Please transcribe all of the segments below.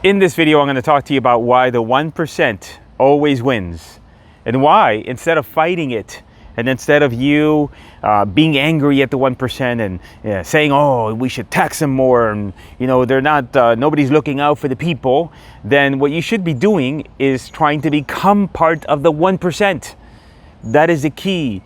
In this video, I'm going to talk to you about why the 1% always wins, and why instead of fighting it, and instead of you being angry at the 1% and saying, oh, we should tax them more, and they're not, nobody's looking out for the people, then what you should be doing is trying to become part of the 1%. That is the key.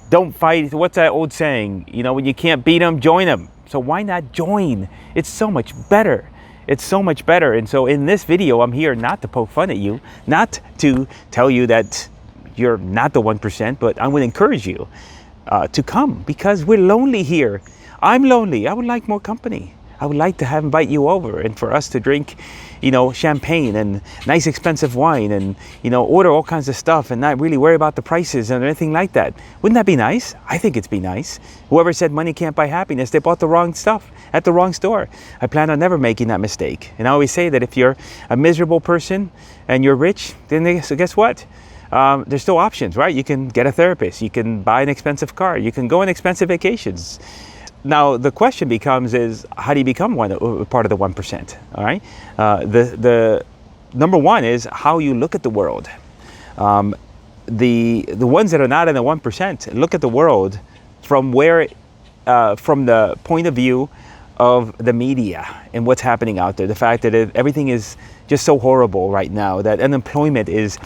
Don't fight. What's that old saying? When you can't beat them, join them. So why not join? It's so much better. It's so much better. And so in this video, I'm here not to poke fun at you, not to tell you that you're not the 1%, but I would encourage you to come, because we're lonely here. I'm lonely. I would like more company. I would like to invite you over and for us to drink, champagne and nice expensive wine and, order all kinds of stuff and not really worry about the prices and anything like that. Wouldn't that be nice? I think it'd be nice. Whoever said money can't buy happiness, they bought the wrong stuff at the wrong store. I plan on never making that mistake. And I always say that if you're a miserable person and you're rich, then so guess what? There's still options, right? You can get a therapist. You can buy an expensive car. You can go on expensive vacations. Now, the question becomes is, how do you become part of the 1%? All right. The number one is how you look at the world. The ones that are not in the 1% look at the world from from the point of view of the media and what's happening out there. The fact that everything is just so horrible right now, that unemployment is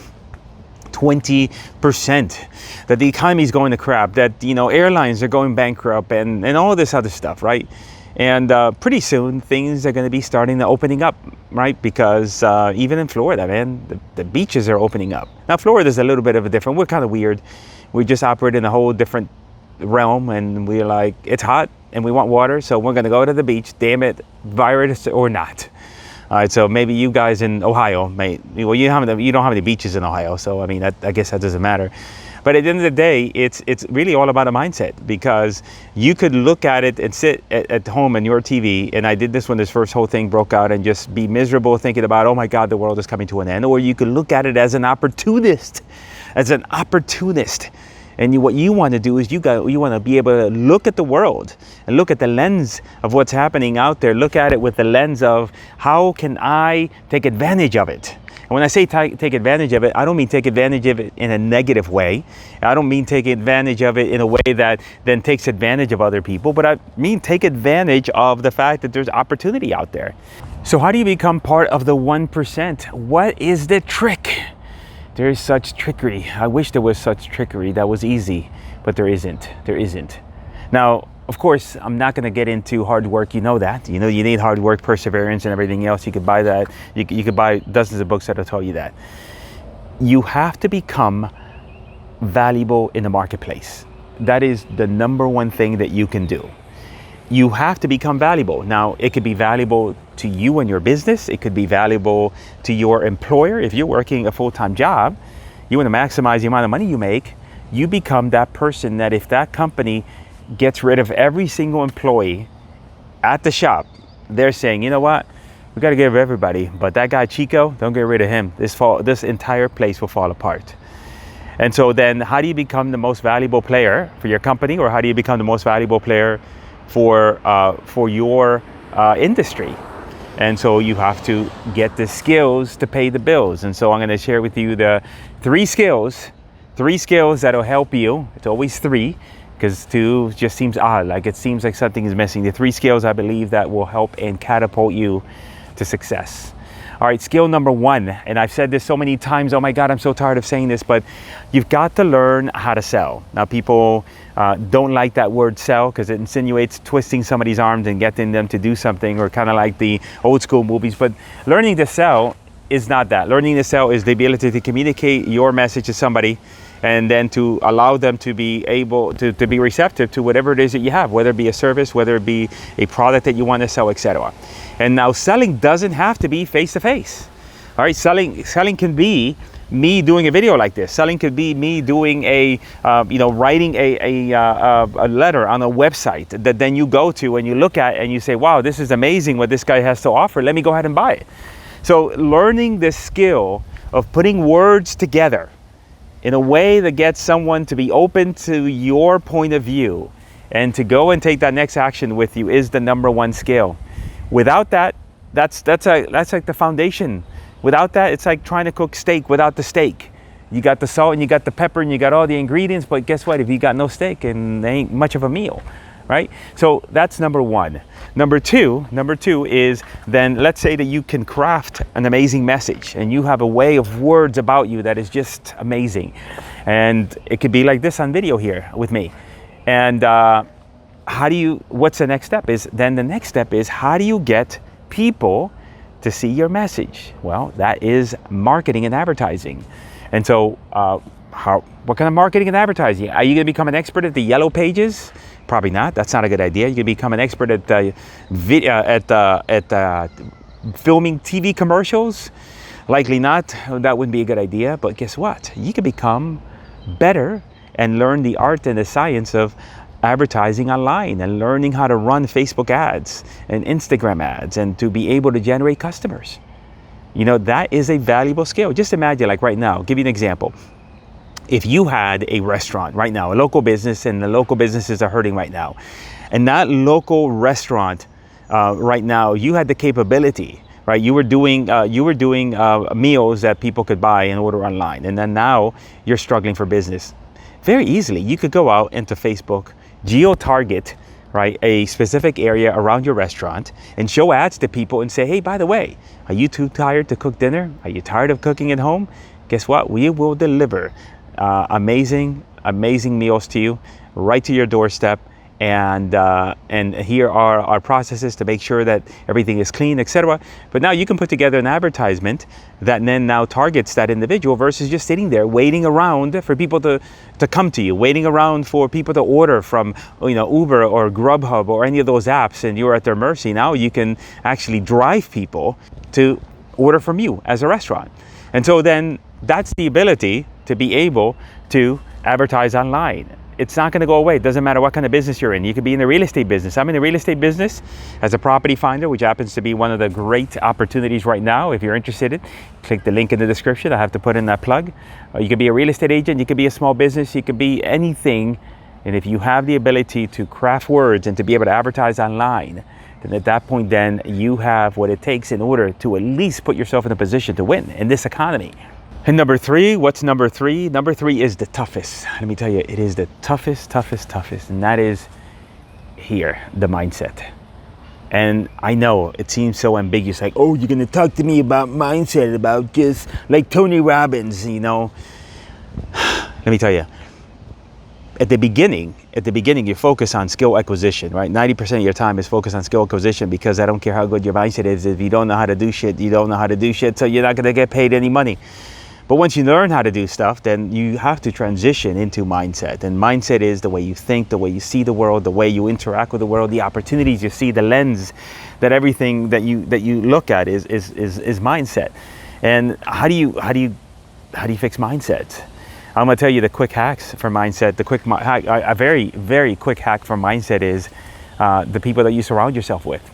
20%, that the economy is going to crap, that airlines are going bankrupt, and all this other stuff, right? And pretty soon things are going to be starting to opening up, right? Because even in Florida, man, the beaches are opening up. Now Florida's a little bit of a different. We're kind of weird. We just operate in a whole different realm, and we're like, it's hot and we want water, so we're going to go to the beach. Damn it, virus or not. All right, so maybe you guys in Ohio, you don't have any beaches in Ohio, so I mean, I guess that doesn't matter. But at the end of the day, it's really all about a mindset, because you could look at it and sit at home on your TV, and I did this when this first whole thing broke out, and just be miserable thinking about, oh my God, the world is coming to an end. Or you could look at it as an opportunist, And what you want to do is you want to be able to look at the world and look at the lens of what's happening out there. Look at it with the lens of, how can I take advantage of it? And when I say take advantage of it, I don't mean take advantage of it in a negative way. I don't mean take advantage of it in a way that then takes advantage of other people, but I mean take advantage of the fact that there's opportunity out there. So how do you become part of the 1%? What is the trick? There is such trickery. I wish there was such trickery that was easy, but there isn't. There isn't. Now, of course, I'm not going to get into hard work. You know that. You need hard work, perseverance, and everything else. You could buy that. You could buy dozens of books that'll tell you that. You have to become valuable in the marketplace. That is the number one thing that you can do. You have to become valuable. Now, it could be valuable to you and your business. It could be valuable to your employer. If you're working a full-time job, you want to maximize the amount of money you make. You become that person that if that company gets rid of every single employee at the shop, they're saying, you know what? We got to get rid of everybody, but that guy Chico, don't get rid of him. This entire place will fall apart. And so then how do you become the most valuable player for your company, or how do you become the most valuable player for your industry? And so you have to get the skills to pay the bills. And so I'm going to share with you the three skills that'll help you. It's always three, because two just seems odd, like it seems like something is missing. The three skills I believe that will help and catapult you to success. All right, skill number one, and I've said this so many times, oh my God, I'm so tired of saying this, but you've got to learn how to sell. Now, people don't like that word sell, because it insinuates twisting somebody's arms and getting them to do something, or kind of like the old school movies. But learning to sell is not that. Learning to sell is the ability to communicate your message to somebody, and then to allow them to be able to be receptive to whatever it is that you have, whether it be a service, whether it be a product that you want to sell, etc. And now selling doesn't have to be face-to-face. All right, selling can be me doing a video like this. Selling could be me doing writing a letter on a website that then you go to and you look at and you say, wow, this is amazing what this guy has to offer. Let me go ahead and buy it. So learning the skill of putting words together in a way that gets someone to be open to your point of view and to go and take that next action with you is the number one skill. Without that, that's like the foundation. Without that, it's like trying to cook steak without the steak. You got the salt and you got the pepper and you got all the ingredients, but guess what? If you got no steak, and there ain't much of a meal, right? So that's number one. Number two is, then let's say that you can craft an amazing message and you have a way of words about you that is just amazing. And it could be like this on video here with me. And what's the next step? The next step is, how do you get people to see your message? Well, that is marketing and advertising. And so what kind of marketing and advertising? Are you going to become an expert at the yellow pages? Probably not. That's not a good idea. You can become an expert at filming TV commercials. Likely not. That wouldn't be a good idea. But guess what? You can become better and learn the art and the science of advertising online and learning how to run Facebook ads and Instagram ads and to be able to generate customers. You know, that is a valuable skill. Just imagine, like right now, give you an example. If you had a restaurant right now, a local business, and the local businesses are hurting right now, and that local restaurant right now, you had the capability, right? You were doing meals that people could buy and order online, and then now you're struggling for business. Very easily, you could go out into Facebook, geo-target, right, a specific area around your restaurant and show ads to people and say, hey, by the way, are you too tired to cook dinner? Are you tired of cooking at home? Guess what? We will deliver amazing meals to you right to your doorstep. And here are our processes to make sure that everything is clean, etc. But now you can put together an advertisement that then now targets that individual versus just sitting there waiting around for people to come to you, waiting around for people to order from, you know, Uber or Grubhub or any of those apps, and you're at their mercy. Now you can actually drive people to order from you as a restaurant. And so then that's the ability to be able to advertise online. It's not going to go away. It doesn't matter what kind of business you're in. You could be in the real estate business. I'm in the real estate business as a property finder, which happens to be one of the great opportunities right now. If you're interested, click the link in the description. I have to put in that plug. You could be a real estate agent. You could be a small business. You could be anything. And if you have the ability to craft words and to be able to advertise online, then at that point, then you have what it takes in order to at least put yourself in a position to win in this economy. And number three, what's number three? Number three is the toughest. Let me tell you, it is the toughest. And that is here, the mindset. And I know it seems so ambiguous, like, oh, you're going to talk to me about mindset, about just like Tony Robbins, you know. Let me tell you, at the beginning, you focus on skill acquisition, right? 90% of your time is focused on skill acquisition, because I don't care how good your mindset is. If you don't know how to do shit, you don't know how to do shit, so you're not going to get paid any money. But once you learn how to do stuff, then you have to transition into mindset. And mindset is the way you think, the way you see the world, the way you interact with the world, the opportunities you see, the lens that everything that you look at is mindset. And how do you fix mindset? I'm going to tell you the quick hacks for mindset. A very, very quick hack for mindset is the people that you surround yourself with.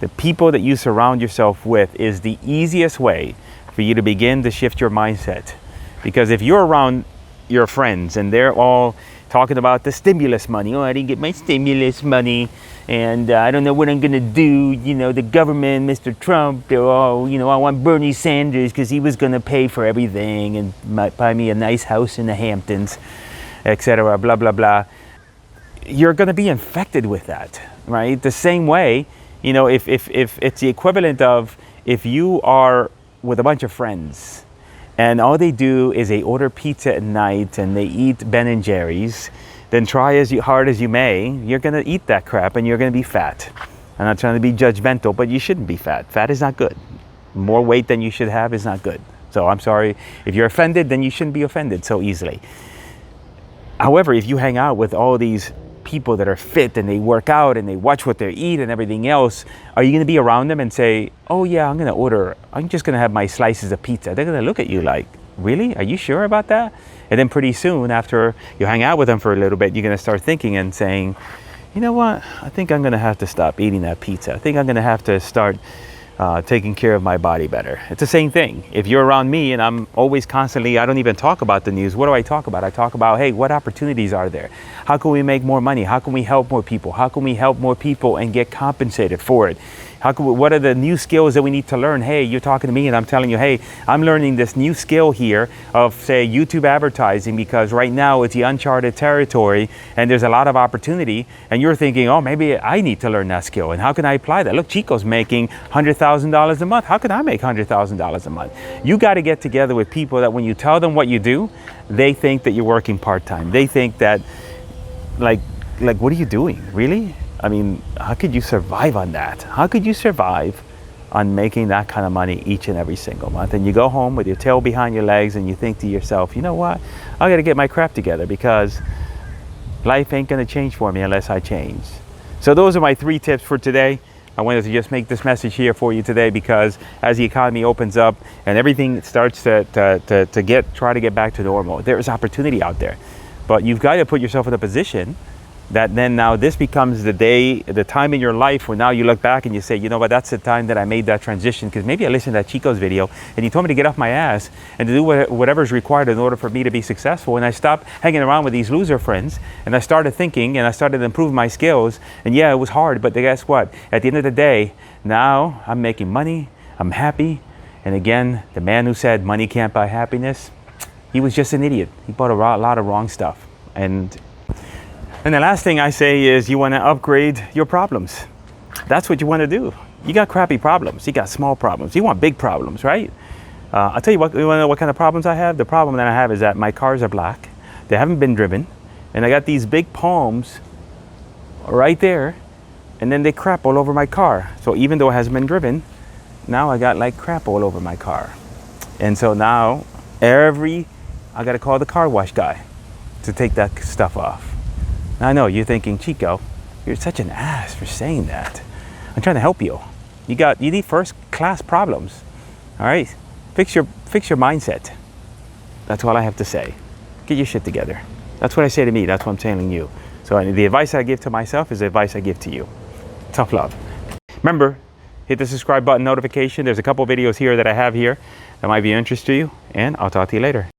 The people that you surround yourself with is the easiest way for you to begin to shift your mindset. Because if you're around your friends and they're all talking about the stimulus money, oh, I didn't get my stimulus money, and I don't know what I'm gonna do, you know, the government, Mr. Trump, they're all, you know, I want Bernie Sanders because he was gonna pay for everything and might buy me a nice house in the Hamptons, etc., blah, blah, blah. You're gonna be infected with that, right? The same way, you know, if it's the equivalent of if you are with a bunch of friends and all they do is they order pizza at night and they eat Ben and Jerry's, then try as hard as you may, you're gonna eat that crap and you're gonna be fat. I'm not trying to be judgmental, but you shouldn't be fat. Fat is not good. More weight than you should have is not good. So I'm sorry, if you're offended, then you shouldn't be offended so easily. However, if you hang out with all these people that are fit and they work out and they watch what they eat and everything else, are you going to be around them and say, oh yeah, I'm just going to have my slices of pizza? They're going to look at you like, really? Are you sure about that? And then pretty soon after you hang out with them for a little bit, you're going to start thinking and saying, you know what? I think I'm going to have to stop eating that pizza. I think I'm going to have to start taking care of my body better. It's the same thing. If you're around me and I'm always constantly, I don't even talk about the news. What do I talk about? I talk about, hey, what opportunities are there? How can we make more money? How can we help more people? How can we help more people and get compensated for it? What are the new skills that we need to learn? Hey, you're talking to me and I'm telling you, hey, I'm learning this new skill here of, say, YouTube advertising, because right now it's the uncharted territory and there's a lot of opportunity. And you're thinking, oh, maybe I need to learn that skill. And how can I apply that? Look, Chico's making $100,000 a month. How can I make $100,000 a month? You got to get together with people that when you tell them what you do, they think that you're working part-time. They think that, like, what are you doing? Really? I mean, how could you survive on that? How could you survive on making that kind of money each and every single month? And you go home with your tail behind your legs and you think to yourself, you know what? I got to get my crap together, because life ain't going to change for me unless I change. So those are my 3 tips for today. I wanted to just make this message here for you today, because as the economy opens up and everything starts to try to get back to normal, there is opportunity out there. But you've got to put yourself in a position that then now this becomes the time in your life when now you look back and you say, you know what, that's the time that I made that transition, because maybe I listened to that Chico's video and he told me to get off my ass and to do whatever is required in order for me to be successful. And I stopped hanging around with these loser friends and I started thinking and I started improving my skills. And yeah, it was hard, but guess what? At the end of the day, now I'm making money, I'm happy. And again, the man who said money can't buy happiness, he was just an idiot. He bought a lot of wrong stuff. And the last thing I say is, you want to upgrade your problems. That's what you want to do. You got crappy problems. You got small problems. You want big problems, right? I'll tell you what, you want to know what kind of problems I have? The problem that I have is that my cars are black. They haven't been driven. And I got these big palms right there. And then they crap all over my car. So even though it hasn't been driven, now I got like crap all over my car. And so now I got to call the car wash guy to take that stuff off. I know you're thinking, Chico, you're such an ass for saying that. I'm trying to help you. You need first class problems. All right? Fix your mindset. That's all I have to say. Get your shit together. That's what I say to me. That's what I'm telling you. So the advice I give to myself is the advice I give to you. Tough love. Remember, hit the subscribe button, notification. There's a couple videos here that I have here that might be of interest to you, and I'll talk to you later.